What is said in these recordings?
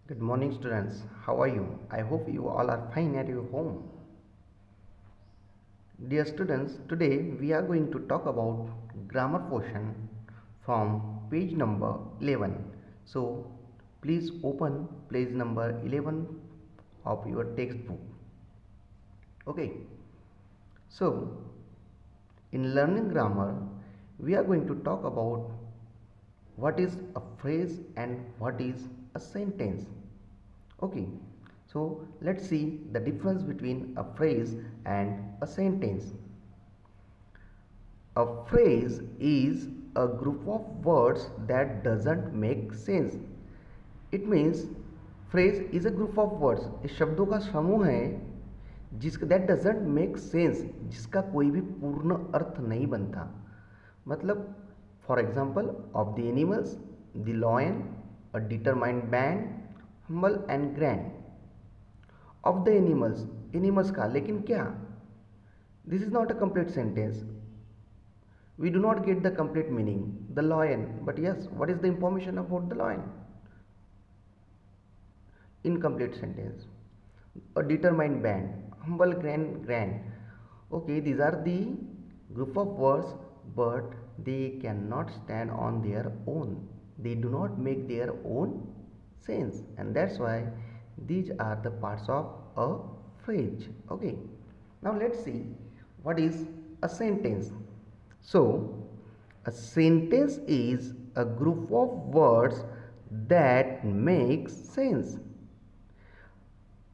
Good morning, students. How are you? I hope you all are fine at your home. Dear students, today we are going to talk about grammar portion from page number 11. So, please open page number 11 of your textbook. Okay. So, in learning grammar, we are going to talk about what is a phrase and what is a sentence. Okay, so let's see the difference between a phrase and a sentence. A phrase is a group of words that doesn't make sense. It means phrase is a group of words. इस शब्दों का समूह है जिसका that doesn't make sense, जिसका कोई भी पूर्ण अर्थ नहीं बनता. मतलब for example of the animals, the lion, a determined band, humble and grand. Of the animals का, लेकिन क्या? This is not a complete sentence. We do not get the complete meaning. The lion, but yes, what is the information about the lion? Incomplete sentence. A determined band, humble, grand. Okay, these are the group of words, but they cannot stand on their own. They do not make their own sense, and that's why these are the parts of a phrase. Okay, now let's see what is a sentence. So, a sentence is a group of words that makes sense.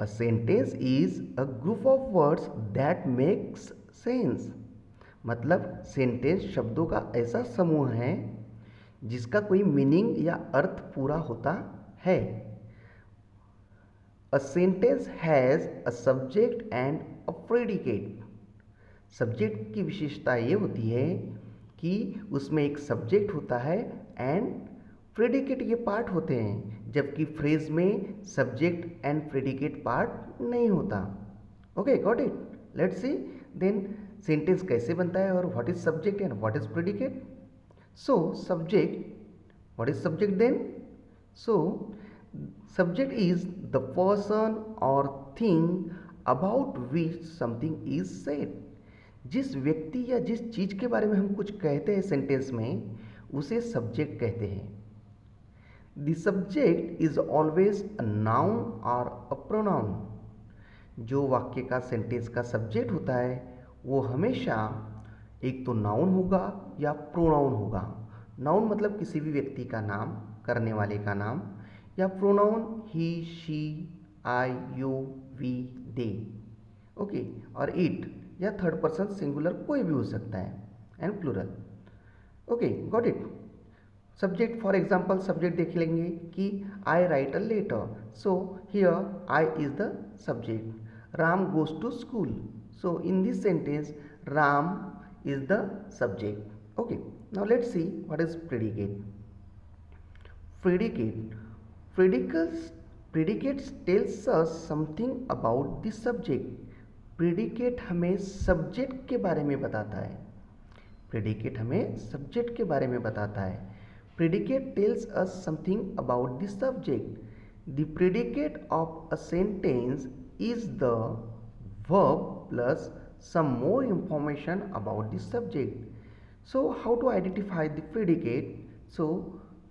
A sentence is a group of words that makes sense. मतलब sentence शब्दों का ऐसा समूह है जिसका कोई meaning या अर्थ पूरा होता है. A sentence has a subject and a predicate. Subject की विशेषता ये होती है कि उसमें एक सब्जेक्ट होता है एंड प्रेडिकेट ये पार्ट होते हैं, जबकि फ्रेज में सब्जेक्ट एंड प्रेडिकेट पार्ट नहीं होता. Okay, got it. Let's see then sentence कैसे बनता है और what is subject and what is predicate. So subject, what is subject then? So subject is the person और thing about which something is said. जिस व्यक्ति या जिस चीज के बारे में हम कुछ कहते हैं सेंटेंस में, उसे सब्जेक्ट कहते हैं. The subject is always a noun और अ प्रोनाउन. जो वाक्य का सेंटेंस का सब्जेक्ट होता है वो हमेशा एक तो नाउन होगा या प्रोनाउन होगा. नाउन मतलब किसी भी व्यक्ति का नाम, करने वाले का नाम, या pronoun he, she, I, you, we, they. Okay, और इट या थर्ड पर्सन सिंगुलर कोई भी हो सकता है, and plural. Okay, got it. Subject, for example subject देख लेंगे कि I write a letter. So here I is the subject. Ram goes to school. So in this sentence Ram is the subject. Okay, now let's see what is predicate. Predicate, predicates tells us something about the subject. Predicate हमें subject के बारे में बताता है. Predicate हमें subject के बारे में बताता है. Predicate tales us something about the subject. The predicate of a sentence is the verb plus some more information about the subject. So how to identify the predicate? So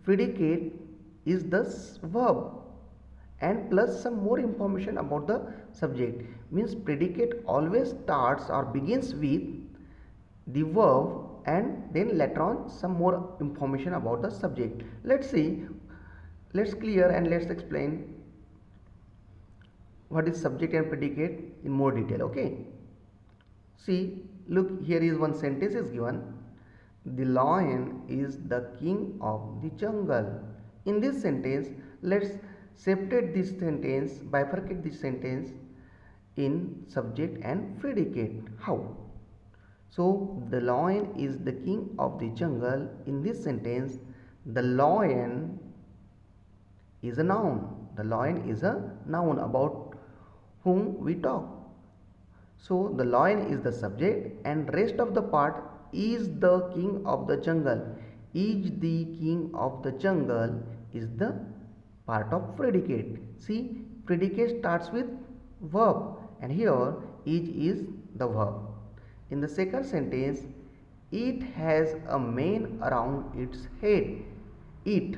predicate is the verb and plus some more information about the subject. Means predicate always starts or begins with the verb and then later on some more information about the subject. Let's see, let's clear and let's explain what is subject and predicate in more detail. Okay, see, look, here is one sentence is given. The lion is the king of the jungle. In this sentence, let's separate this sentence, bifurcate this sentence in subject and predicate. How? So, the lion is the king of the jungle. In this sentence, the lion is a noun. The lion is a noun about whom we talk. So the lion is the subject and rest of the part is the king of the jungle. Is the king of the jungle is the part of predicate. See, predicate starts with verb, and here is the verb. In the second sentence, it has a mane around its head. It,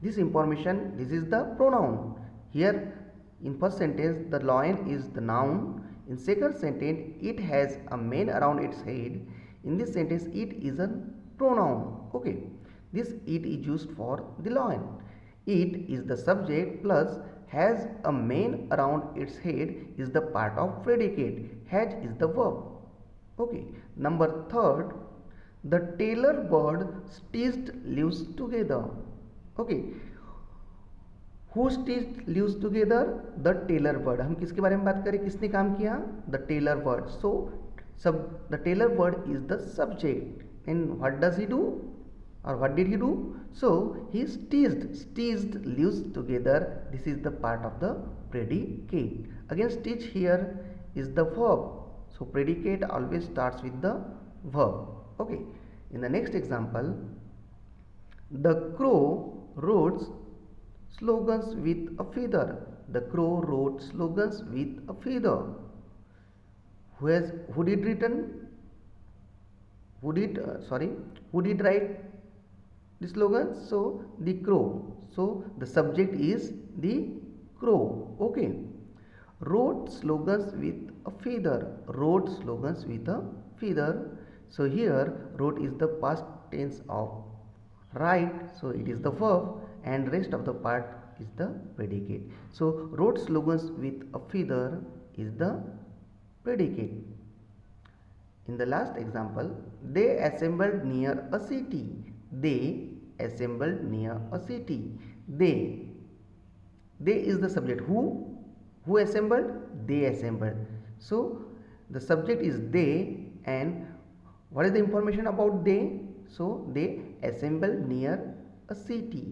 this information, this is the pronoun. Here in first sentence the lion is the noun. In second sentence, it has a mane around its head. In this sentence, it is a pronoun. Okay, this it is used for the lion. It is the subject plus has a mane around its head is the part of predicate. Has is the verb. Okay, number third, the tailor bird stitched leaves together. Okay, who stitched leaves together? The tailor bird. हम किसके बारे में बात करें, किसने काम किया? The tailor bird. So सब the tailor bird is the subject and what does he do or what did he do? So he stitched leaves together. This is the part of the predicate. Again, stitch here is the verb. So predicate always starts with the verb. Okay, in the next example, the crow wrote slogans with a feather. The crow wrote slogans with a feather. Who did write the slogan? So the crow. So the subject is the crow. Okay, wrote slogans with a feather. Wrote slogans with a feather. So here wrote is the past tense of write, so it is the verb, and rest of the part is the predicate. So wrote slogans with a feather is the predicate. In the last example, they assembled near a city. They assembled near a city. They is the subject. Who assembled? They assembled. So the subject is they, and what is the information about they? So they assembled near a city.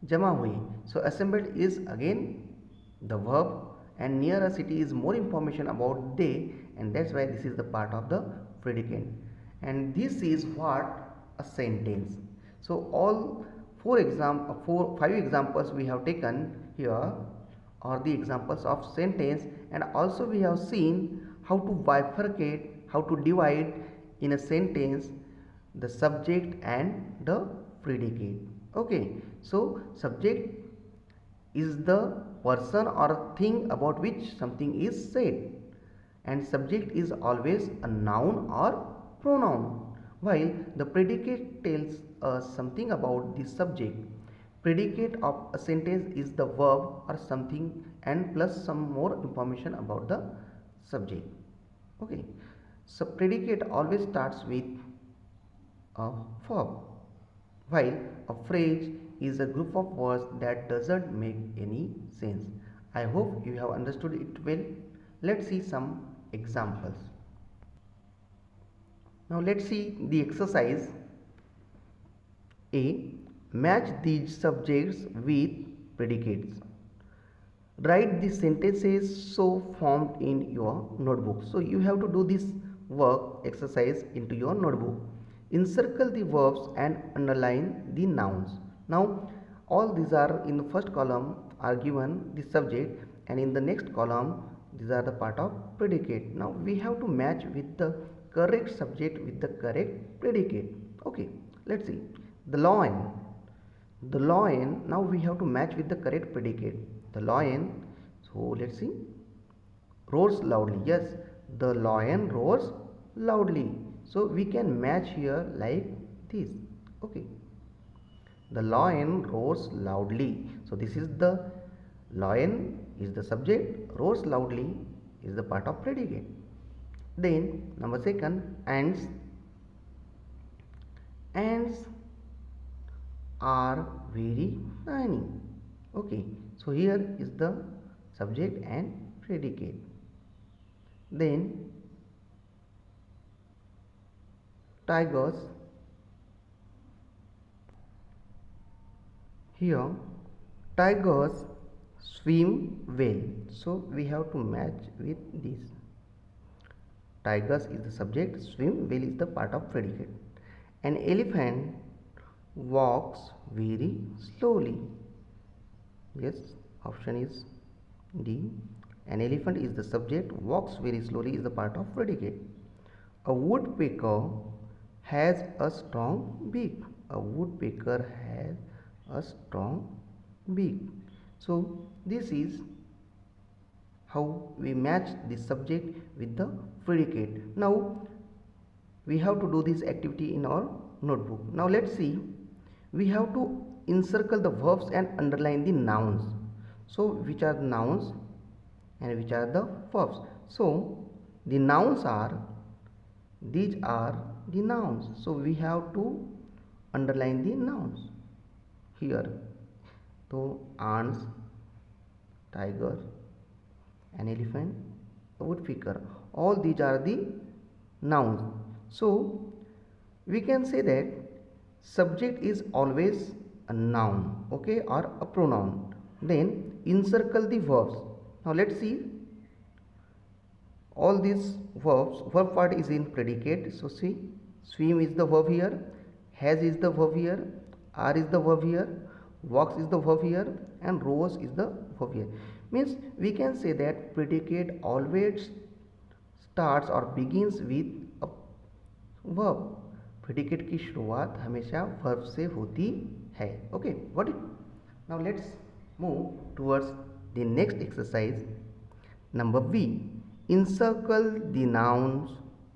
जमा हुई. So assembled is again the verb, and near a city is more information about they, and that's why this is the part of the predicate. And this is what a sentence. So all five examples we have taken here are the examples of sentence, and also we have seen how to bifurcate, how to divide in a sentence the subject and the predicate. Okay, so subject is the person or thing about which something is said, and subject is always a noun or pronoun, while the predicate tells us something about the subject. Predicate of a sentence is the verb or something, and plus some more information about the subject. Okay, so predicate always starts with a verb, while a phrase is a group of words that doesn't make any sense. I hope you have understood it well. Let's see some examples. Now let's see the exercise. A. Match these subjects with predicates. Write the sentences so formed in your notebook. So you have to do this work exercise into your notebook. Encircle the verbs and underline the nouns. Now all these are in the first column are given the subject, and in the next column these are the part of predicate. Now we have to match with the correct subject with the correct predicate. Okay, let's see. The lion. Now we have to match with the correct predicate. The lion. So let's see. Roars loudly. Yes, the lion roars loudly. So we can match here like this. Okay, the lion roars loudly. So this is the lion is the subject, roars loudly is the part of predicate. Then number second, ants. Ants are very tiny. Okay, so here is the subject and predicate. Then tigers. Here tigers swim well, so we have to match with this. Tigers is the subject, swim well is the part of predicate. An elephant walks very slowly. Yes, option is D. An elephant is the subject, walks very slowly is the part of predicate. A woodpecker has a strong beak. A woodpecker has a strong beak. So this is how we match the subject with the predicate. Now we have to do this activity in our notebook. Now let's see, we have to encircle the verbs and underline the nouns. So which are the nouns and which are the verbs? So the nouns are, these are the nouns, so we have to underline the nouns here. So ants, tiger, an elephant, a woodpecker, all these are the nouns. So we can say that subject is always a noun, okay, or a pronoun. Then encircle the verbs. Now let's see, all these verbs, verb part is in predicate. So see, swim is the verb here, has is the verb here, are is the verb here, walks is the verb here, and rose is the verb here. Means we can say that predicate always starts or begins with a verb. predicate की शुरुआत हमेशा verb से होती है. Okay, got it? Now let's move towards the next exercise. Number B. Encircle the nouns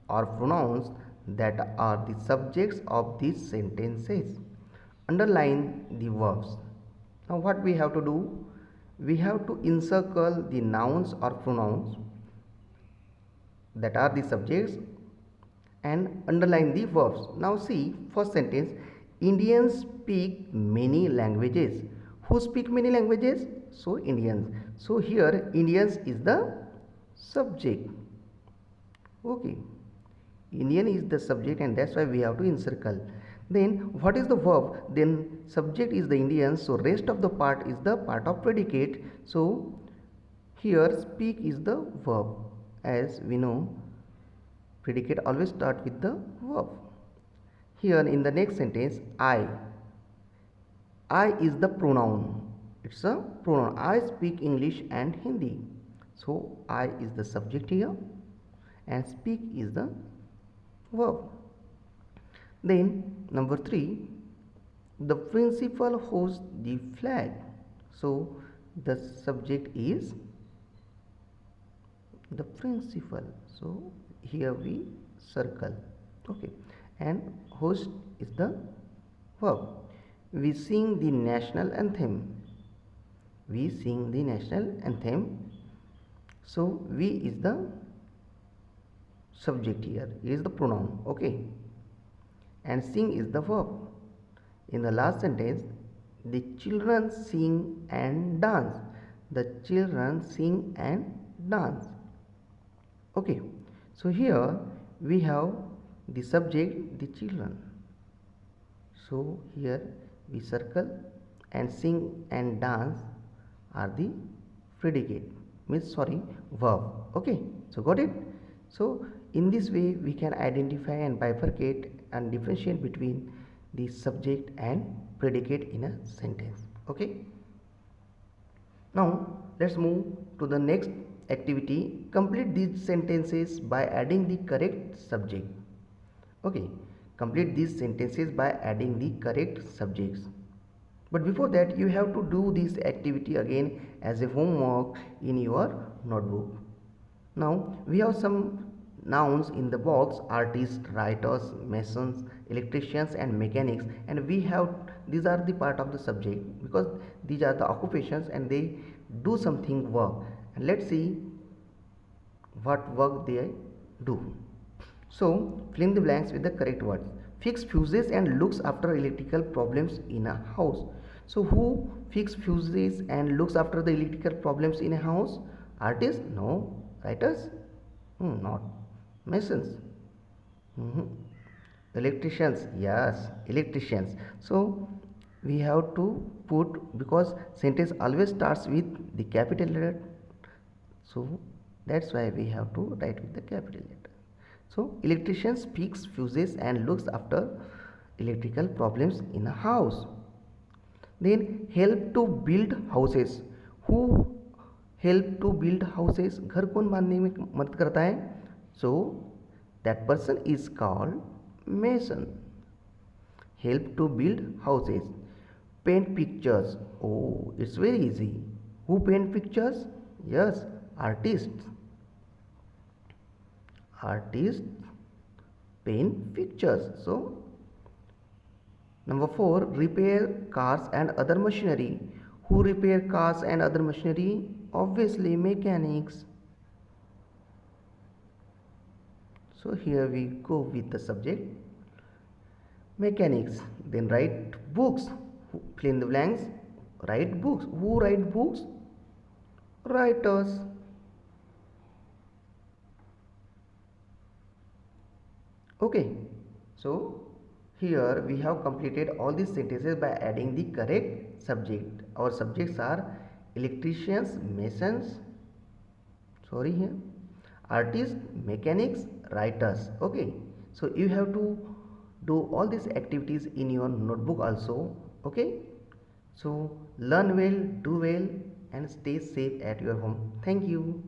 or pronouns that are the subjects of these sentences. Underline the verbs. Now what we have to do? We have to encircle the nouns or pronouns that are the subjects and underline the verbs. Now see, first sentence, Indians speak many languages. Who speak many languages? So Indians. So here Indians is the subject. Okay, Indian is the subject and that's why we have to encircle. Then what is the verb? Then subject is the Indians, so rest of the part is the part of predicate. So here speak is the verb. As we know, predicate always start with the verb. Here in the next sentence, I is the pronoun. It's a pronoun. I speak English and Hindi. So I is the subject here and speak is the verb. Then number 3, the principal hosts the flag. So the subject is the principal. So here we circle. Okay, and host is the verb. We sing the national anthem. We sing the national anthem. So we is the subject here, is the pronoun. Okay, and sing is the verb. In the last sentence, the children sing and dance. The children sing and dance. Okay, so here we have the subject, the children. So here we circle, and sing and dance are the predicate, verb. Okay, so got it? So in this way we can identify and bifurcate and differentiate between the subject and predicate in a sentence. Okay, now let's move to the next activity. Complete these sentences by adding the correct subject. Okay, complete these sentences by adding the correct subjects. But before that, you have to do this activity again as a homework in your notebook. Now we have some nouns in the box: artists, writers, masons, electricians and mechanics, and we have, these are the part of the subject because these are the occupations and they do something work. And let's see what work they do. So fill in the blanks with the correct words. Fix fuses and looks after electrical problems in a house. So who fix fuses and looks after the electrical problems in a house? Artists? No. Writers? Not. Masons? Electricians? Yes, electricians. So we have to put, because sentence always starts with the capital letter, so that's why we have to write with the capital letter. So electrician fix fuses and looks after electrical problems in a house. Then help to build houses. Who help to build houses? घर कौन बांधने में मदद करता है? So that person is called mason. Help to build houses. Paint pictures. Oh, it's very easy. Who paint pictures? Yes, artists. Artists paint pictures. So number 4, repair cars and other machinery. Who repair cars and other machinery? Obviously mechanics. So here we go with the subject mechanics. Then write books. Fill in the blanks. Write books. Who write books? Writers. Okay, so here we have completed all these sentences by adding the correct subject. Our subjects are electricians, masons, artists, mechanics, writers. Okay, so you have to do all these activities in your notebook also. Okay, so learn well, do well, and stay safe at your home. Thank you.